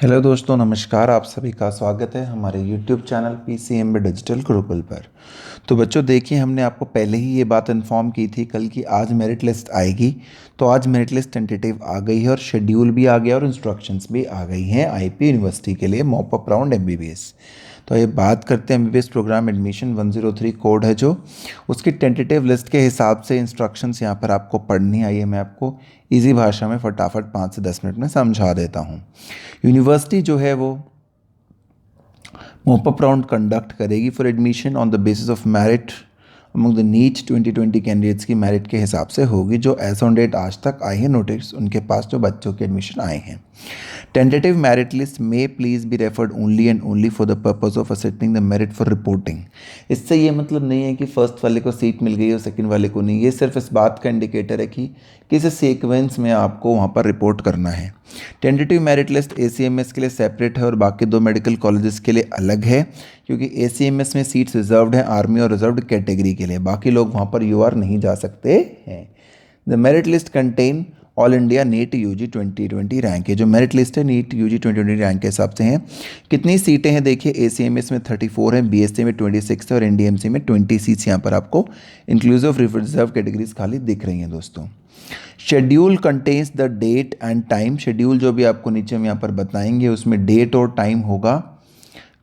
Hello दोस्तों, नमस्कार। आप सभी का स्वागत है हमारे YouTube channel PCMB digital Gurukul पर। तो बच्चों देखिए, हमने आपको पहले ही ये बात इन्फॉर्म की थी कल की आज मेरिट लिस्ट आएगी। तो आज मेरिट लिस्ट टेंटेटिव आ गई है और शेड्यूल भी आ गया और इंस्ट्रक्शंस भी आ गई हैं IP यूनिवर्सिटी के लिए मॉप अप राउंड MBBS। तो ये बात करते हैं MBBS प्रोग्राम एडमिशन 103 कोड है जो, उसकी टेंटेटिव लिस्ट के हिसाब से इंस्ट्रक्शंस यहाँ पर आपको पढ़नी आई है। मैं आपको इजी भाषा में फटाफट 5 से 10 मिनट में समझा देता हूँ। यूनिवर्सिटी जो है वो मॉप अप राउंड कंडक्ट करेगी for admission on the basis of merit among the NEET 2020 candidates की मेरिट के हिसाब से होगी, जो एज ऑन डेट आज तक आई है नोटिस उनके पास जो बच्चों के एडमिशन आए हैं। Tentative merit list may please be referred only and only for the purpose of assessing the merit for reporting. इससे ये मतलब नहीं है कि फर्स्ट वाले को सीट मिल गई और सेकंड वाले को नहीं। ये सिर्फ इस बात का इंडिकेटर है कि किस सीक्वेंस में आपको वहाँ पर रिपोर्ट करना है। टेंटेटिव मेरिट लिस्ट ACMS के लिए सेपरेट है और बाकी दो मेडिकल कॉलेजेस के लिए अलग है, क्योंकि ACMS में सीट्स रिजर्व्ड हैं आर्मी और रिजर्व्ड कैटेगरी के लिए। बाकी लोग वहाँ पर UR नहीं जा सकते हैं। The merit list contain all India NEET UG 2020 rank है। जो मेरिट लिस्ट है नीट UG 2020 रैंक के हिसाब से हैं। कितनी सीटें हैं देखिए, ACMS में 34 हैं, BSc में 26 है और NDMC में 20 सीट्स यहाँ पर आपको इंक्लूसिव रिजर्व कैटेगरीज खाली दिख रही हैं दोस्तों। Schedule contains the date and time. Schedule जो भी आपको नीचे हम यहाँ पर बताएंगे उसमें डेट और टाइम होगा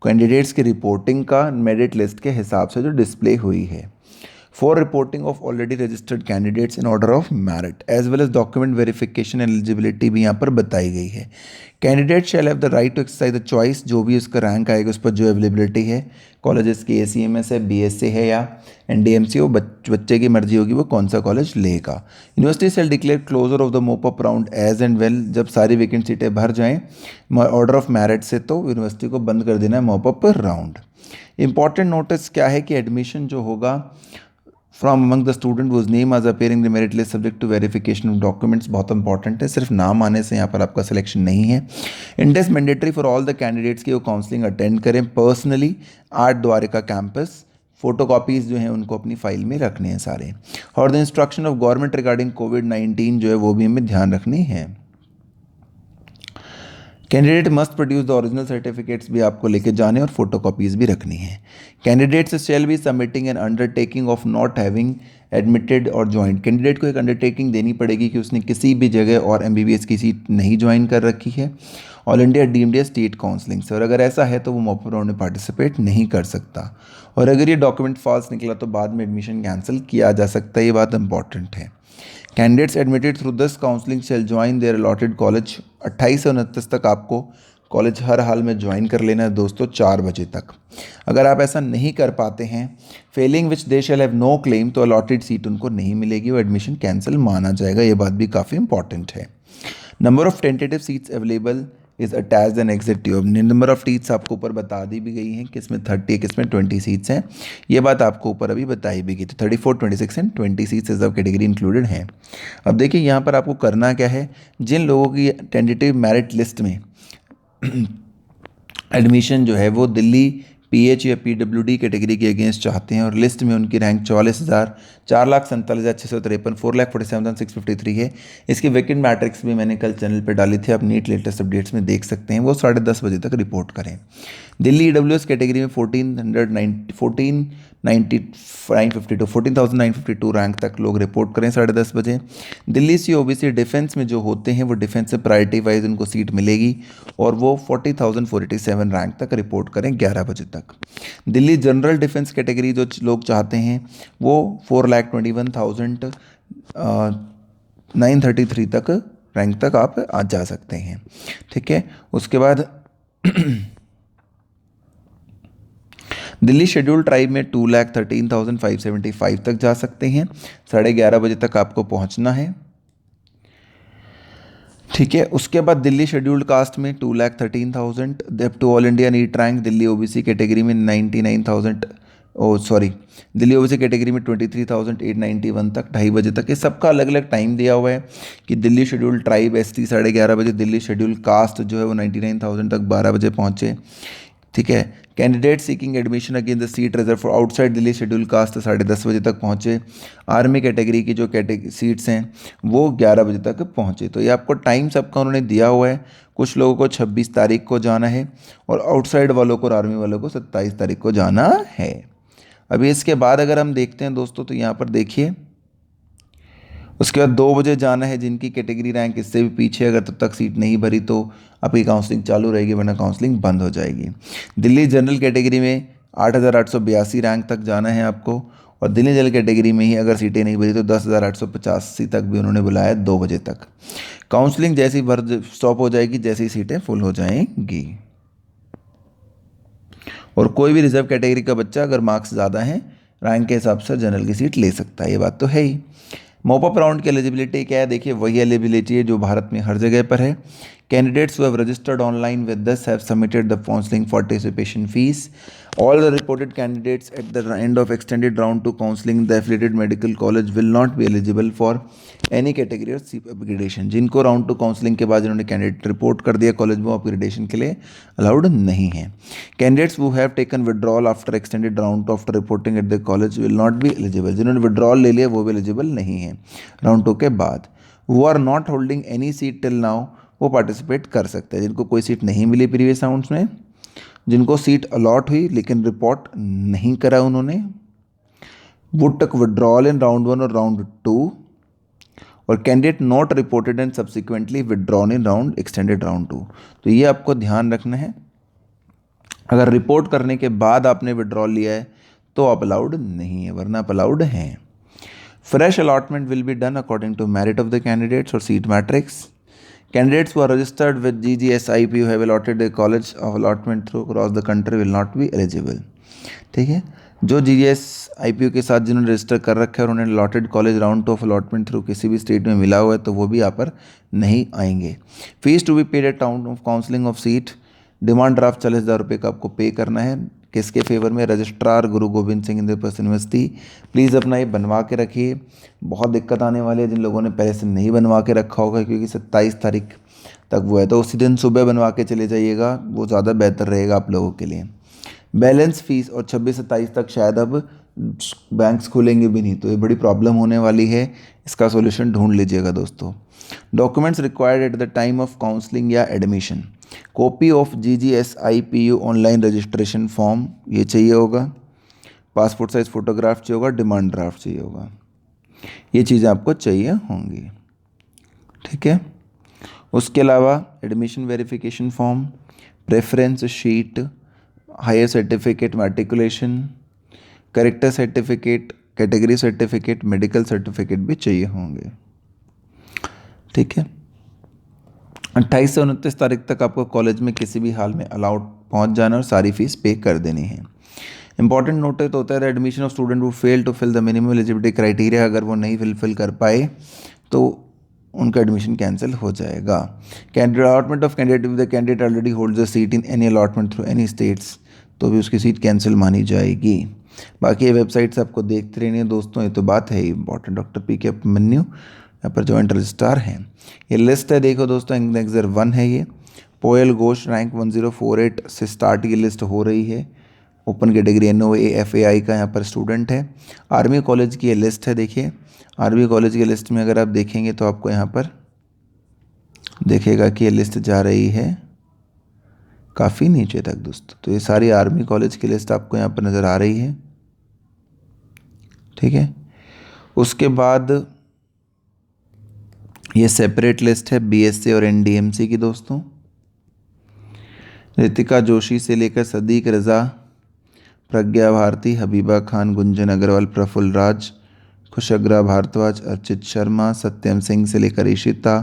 कैंडिडेट्स की रिपोर्टिंग का मेरिट लिस्ट के हिसाब से जो डिस्प्ले हुई है। For reporting of already registered candidates in order of merit as well as document verification eligibility भी यहाँ पर बताई गई है। Candidate shall have the right to exercise the choice. जो भी उसका रैंक आएगा उस पर जो अवेलेबिलिटी है, कॉलेजेस की ACMS है, BSc है या NDMC, वो बच्चे की मर्जी होगी वो कौन सा कॉलेज लेगा। University shall declare closure of the mop up round as and well. जब सारी वैकेंट सीटें भर जाएँ ऑर्डर ऑफ मेरिट से, तो यूनिवर्सिटी को बंद कर देना है मोप अप राउंड। इंपॉर्टेंट नोटिस क्या है कि एडमिशन जो होगा from among the student whose name आज appearing the merit list subject to verification of documents, बहुत इंपॉर्टेंट है। सिर्फ नाम आने से यहाँ पर आपका सिलेक्शन नहीं है। इंटेस्ट mandatory for all the candidates की वो काउंसलिंग अटेंड करें personally at Dwarka campus. Photo copies जो हैं उनको अपनी फाइल में रखने हैं सारे। और the instruction of government regarding COVID-19 जो है वो भी हमें ध्यान रखनी है। Candidate must produce the original certificates भी आपको लेके जाने और फोटो कॉपीज़ भी रखनी है। Candidates shall be submitting N undertaking of not having admitted और ज्वाइंट। कैंडिडेट को एक अंडरटेकिंग देनी पड़ेगी कि उसने किसी भी जगह और MBBS की सीट नहीं ज्वाइन कर रखी है all India deemed state counselling से, और अगर ऐसा है तो वो मॉप अप राउंड में पार्टिसिपेट नहीं कर सकता। और अगर ये डॉक्यूमेंट फॉल्स निकला तो बाद में एडमिशन कैंसिल किया जा सकता है। ये बात इंपॉर्टेंट है। Candidates admitted through this counselling shall join their allotted college. 28 से 29 तक आपको कॉलेज हर हाल में ज्वाइन कर लेना है दोस्तों 4 बजे तक। अगर आप ऐसा नहीं कर पाते हैं, failing which they shall have no claim, तो अलॉटेड सीट उनको नहीं मिलेगी, वो एडमिशन कैंसिल माना जाएगा। ये बात भी काफ़ी इंपॉर्टेंट है। Number of tentative seats available is attached an exit tube. Number of seats आपको ऊपर बता दी भी गई हैं, किसमें 30 किसमें 20 सीट्स हैं। ये बात आपको ऊपर अभी बताई भी गई थी। 34, 26 and 20 seats reserve category included हैं। अब देखिए यहाँ पर आपको करना क्या है। जिन लोगों की टेंटेटिव मेरिट लिस्ट में एडमिशन जो है वो दिल्ली PH या PWD कैटेगरी के अगेंस्ट चाहते हैं और लिस्ट में उनकी रैंक 4,47,653 4,47,653 है। इसकी वैकेंट मैट्रिक्स भी मैंने कल चैनल पे डाली थी, आप नीट लेटेस्ट अपडेट्स में देख सकते हैं। वो 10:30 बजे तक रिपोर्ट करें। दिल्ली EWS कैटेगरी में 14,952 रैंक तक लोग रिपोर्ट करें 10:30 बजे। दिल्ली OBC डिफेंस में जो होते हैं वो डिफेंस से प्रायोरिटी वाइज उनको सीट मिलेगी और वो 40,487 रैंक तक रिपोर्ट करें 11 बजे तक। दिल्ली जनरल डिफेंस कैटेगरी जो लोग चाहते हैं वो 4,21,933 तक रैंक तक आप आ जा सकते हैं। ठीक है, उसके बाद दिल्ली शेड्यूल ट्राइब में 2,13,575 तक जा सकते हैं। 11:30 बजे तक आपको पहुंचना है। ठीक है, उसके बाद दिल्ली शेड्यूल्ड कास्ट में 2,13,000। देप to all India NEET rank Delhi OBC category में 99,000 दिल्ली OBC कैटेगरी में 23,891 तक 2:30 बजे तक। ये सबका अलग अलग टाइम दिया हुआ है कि दिल्ली शेड्यूल ट्राइब ST 11:30 बजे, दिल्ली शेड्यूल कास्ट जो है वो 99,000 तक 12 बजे पहुँचे। ठीक है। Candidate seeking admission again the seat reserve for outside Delhi schedule caste 10:30 बजे तक पहुँचे। आर्मी कैटेगरी की जो सीट्स हैं वो 11 बजे तक पहुँचे। तो ये आपको टाइम सबका उन्होंने दिया हुआ है। कुछ लोगों को 26 तारीख को जाना है और आउटसाइड वालों को और आर्मी वालों को 27 तारीख को जाना है। अभी इसके बाद अगर हम देखते हैं दोस्तों तो यहाँ पर देखिए, उसके बाद 2 बजे जाना है जिनकी कैटेगरी रैंक इससे भी पीछे, अगर तब तक सीट नहीं भरी तो आपकी काउंसलिंग चालू रहेगी, वरना काउंसलिंग बंद हो जाएगी। दिल्ली जनरल कैटेगरी में 8,882 रैंक तक जाना है आपको, और दिल्ली जनरल कैटेगरी में ही अगर सीटें नहीं भरी तो 10,885 तक भी उन्होंने बुलाया 2 बजे तक। काउंसलिंग जैसी भर स्टॉप हो जाएगी, जैसी सीटें फुल हो जाएंगी। और कोई भी रिजर्व कैटेगरी का बच्चा अगर मार्क्स ज़्यादा हैं रैंक के हिसाब से जनरल की सीट ले सकता है, ये बात तो है ही। मॉपअप राउंड की एलिजिबिलिटी क्या है, देखिए वही एलिजिबिलिटी है जो भारत में हर जगह पर है। Candidates who have registered online with this have submitted the counselling participation fees. All the reported candidates at the end of extended round to counseling the affiliated medical college will not be eligible for any category or upgradation। जिनको round to counselling के बाद जिन्होंने candidate report कर दिया college में, upgradation के लिए allowed नहीं है। Candidates who have taken withdrawal after extended round after reporting at the college will not be eligible. जिन्होंने विड्रॉल ले लिया वो भी एलिजिबल नहीं है राउंड 2 के बाद। Who are not holding any seat till now, वो पार्टिसिपेट कर सकते हैं। जिनको कोई सीट नहीं मिली प्रीवियस राउंड्स में, जिनको सीट अलॉट हुई लेकिन रिपोर्ट नहीं करा उन्होंने, वो टक विड्रॉल इन राउंड 1 और राउंड 2, और candidate not reported and subsequently withdrawn in round extended round 2। तो ये आपको ध्यान रखना है, अगर रिपोर्ट करने के बाद आपने विड्रॉल लिया है तो आप अलाउड नहीं है, वरना आप अलाउड हैं। Fresh allotment will be done according to merit of the candidates और seat matrix. Candidates who are registered with GGSIP who have allotted a college of allotment through across the country will not be eligible। ठीक है, जो GGSIPU के साथ जिन्होंने register कर रखा है और उन्होंने allotted college round of allotment through किसी भी स्टेट में मिला हुआ है तो वो भी यहाँ पर नहीं आएंगे। Fees to be paid at town of counselling of seat. Demand draft 40,000 रुपये का आपको पे करना है। किसके फेवर में? Registrar Guru Govind Singh Indraprastha university. Please अपना ये बनवा के रखिए, बहुत दिक्कत आने वाली है जिन लोगों ने पहले से नहीं बनवा के रखा होगा, क्योंकि 27 तारीख तक वो है, तो उसी दिन सुबह बनवा के चले जाइएगा, वो ज़्यादा बेहतर रहेगा आप लोगों के लिए। बैलेंस फीस, और 26-27 तक शायद अब बैंक्स खुलेंगे भी नहीं, तो ये बड़ी प्रॉब्लम होने वाली है, इसका सोल्यूशन ढूंढ लीजिएगा दोस्तों। Documents required at the time of counselling या admission. Copy of GGSIPU online registration form ये चाहिए होगा, पासपोर्ट साइज़ फ़ोटोग्राफ चाहिए होगा, डिमांड ड्राफ्ट चाहिए होगा, ये चीज़ें आपको चाहिए होंगी। ठीक है, उसके अलावा admission verification form, preference sheet, higher certificate matriculation, character certificate, category certificate, medical certificate भी चाहिए होंगे। ठीक है, 28 से 29 तारीख तक आपको कॉलेज में किसी भी हाल में अलाउड पहुंच जाना और सारी फीस पे कर देनी है। इंपॉर्टेंट नोट तो होता है admission of student who fail to fill the minimum eligibility criteria. अगर वो नहीं फिल कर पाए तो उनका एडमिशन कैंसिल हो जाएगा। Candidate allotment of candidate with the candidate already holds the seat in any allotment through any states, तो भी उसकी सीट कैंसिल मानी जाएगी। बाकी ये वेबसाइट्स आपको देखते रहनी है दोस्तों, ये तो बात है इंपॉर्टेंट। डॉक्टर PK अभिमन्यु यहाँ पर जॉइंट रजिस्ट्रार हैं। ये लिस्ट है, देखो दोस्तों, एग्जर 1 है ये। पोयल घोष रैंक 1048 से स्टार्ट ये लिस्ट हो रही है। ओपन कैटेगरी NOA-FAI का यहाँ पर स्टूडेंट है। आर्मी कॉलेज की ये लिस्ट है, देखिए आर्मी कॉलेज की लिस्ट में अगर आप देखेंगे तो आपको यहाँ पर देखेगा कि ये लिस्ट जा रही है काफ़ी नीचे तक दोस्तों। तो ये सारी आर्मी कॉलेज की लिस्ट आपको यहाँ पर नज़र आ रही है। ठीक है, उसके बाद ये सेपरेट लिस्ट है BSc और NDMC की दोस्तों। रितिका जोशी से लेकर सदीक रज़ा, प्रज्ञा भारती, हबीबा खान, गुंजन अग्रवाल, प्रफुल्ल राज, खुशग्रा भारद्वाज, अर्चित शर्मा, सत्यम सिंह से लेकर ईशिता,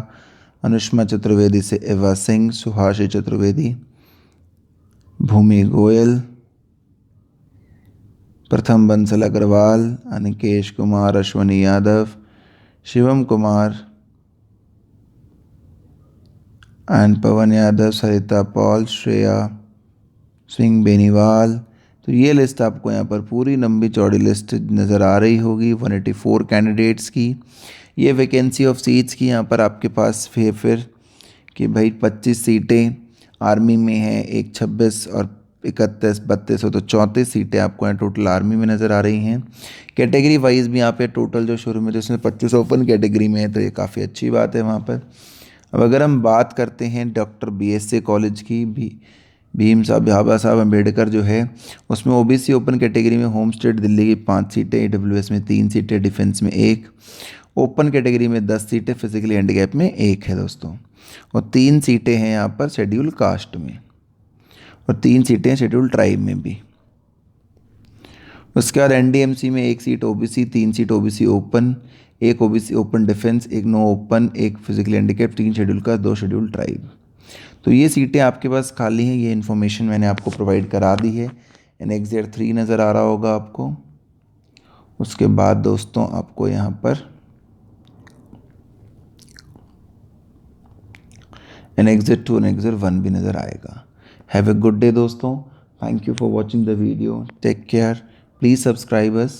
अनुष्मा चतुर्वेदी से एवा सिंह, सुहाशी चतुर्वेदी, भूमि गोयल, प्रथम बंसल अग्रवाल, अनिकेश कुमार, अश्वनी यादव, शिवम कुमार एंड पवन यादव, सरिता पॉल, श्रेया सिंह बेनीवाल। तो ये लिस्ट आपको यहाँ पर पूरी लंबी चौड़ी लिस्ट नज़र आ रही होगी 184 कैंडिडेट्स की। ये वैकेंसी ऑफ सीट्स की यहाँ पर आपके पास फिर कि भाई 25 सीटें आर्मी में हैं, एक 26 और 31 32 तो 34 सीटें आपको यहाँ टोटल आर्मी में नज़र आ रही हैं। कैटेगरी वाइज भी यहाँ पे टोटल जो शुरू में जिसमें 25 ओपन कैटेगरी में है, तो ये काफ़ी अच्छी बात है वहाँ पर। अब अगर हम बात करते हैं डॉक्टर BSA कॉलेज की, भीम साहब बाबा साहब अम्बेडकर जो है, उसमें OBC ओपन कैटेगरी में होम स्टेट दिल्ली की 5 सीटें, AWS में 3 सीटें, डिफेंस में 1, ओपन कैटेगरी में 10 सीटें, फिजिकली हैंडीकैप में 1 है दोस्तों, और 3 सीटें हैं यहाँ पर शेड्यूल कास्ट में, और 3 सीटें शेड्यूल ट्राइब में भी। उसके बाद NDMC में 1 seat OBC, 3 seat OBC open, 1 OBC open defence, 1 no open, 1 physically handicap, 3 schedule caste, 2 schedule tribe. तो ये सीटें आपके पास खाली हैं, ये इन्फॉर्मेशन मैंने आपको प्रोवाइड करा दी है। NXZ 3 नज़र आ रहा होगा आपको। उसके बाद दोस्तों आपको यहाँ पर NXZ 2 NXZ 1 भी नज़र आएगा। हैव ए गुड डे दोस्तों, thank you for watching the video, take care, please subscribe us.